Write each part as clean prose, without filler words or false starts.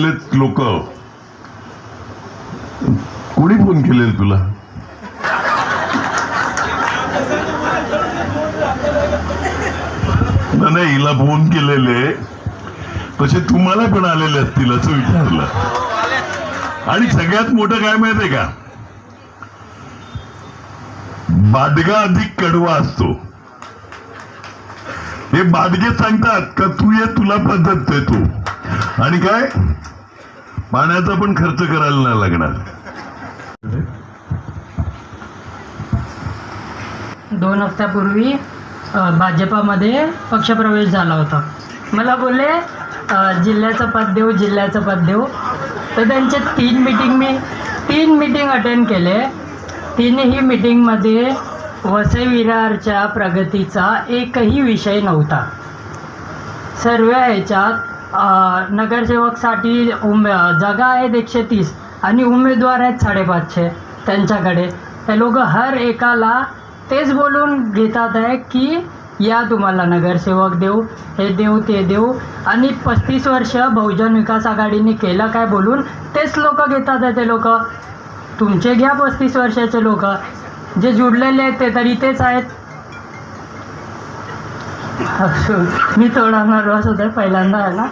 केलेले लोक, कोणी फोन केलेले तुला? नाही, हिला फोन केलेले तसे तुम्हाला पण आलेले असतील असं विचारलं. आणि सगळ्यात मोठं काय माहितीये का, बादगा अधिक कडवा असतो. हे बादगे सांगतात का तू ये, तुला पद्धत देतो, आणि काय पाण्याचा पण खर्च करायला नाही लागणार. 2 हफ्त्यापूर्वी भाजपामध्ये पक्षप्रवेश झाला होता. मला बोलले जिल्ह्याचं पद देऊ, जिल्ह्याचं पद देऊ. तर त्यांचे 3 मीटिंग अटेंड केले. 3ही मीटिंगमध्ये वसई विरारच्या प्रगतीचा एकही विषय नव्हता. सर्व ह्याच्यात नगरसेवकसाठी जागा आहेत 130 आणि उमेदवार आहेत 550 त्यांच्याकडे. ते लोक हर एकाला तेच बोलून घेतात आहे की या तुम्हाला नगरसेवक देऊ, हे देऊ, ते देऊ. आणि 35 वर्ष बहुजन विकास आघाडीने केलं काय बोलून तेच लोक घेतात आहे. ते लोक तुमचे घ्या 35 वर्षाचे लोक, जे जुडलेले आहेत ते तरी तेच आहेत. मी थोडा नर्वस होते पहिल्यांदा आहे ना.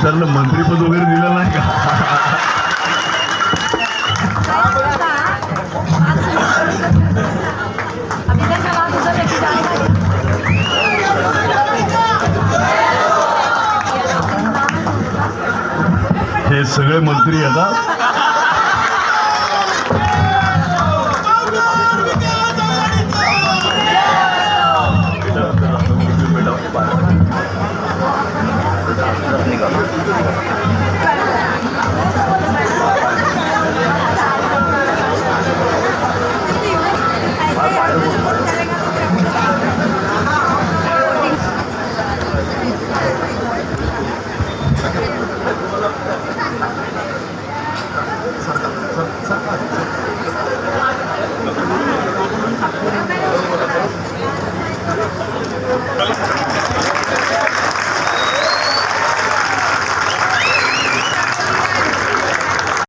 त्यांना मंत्रीपद वगैरे दिलं नाही का? हे सगळे मंत्री आता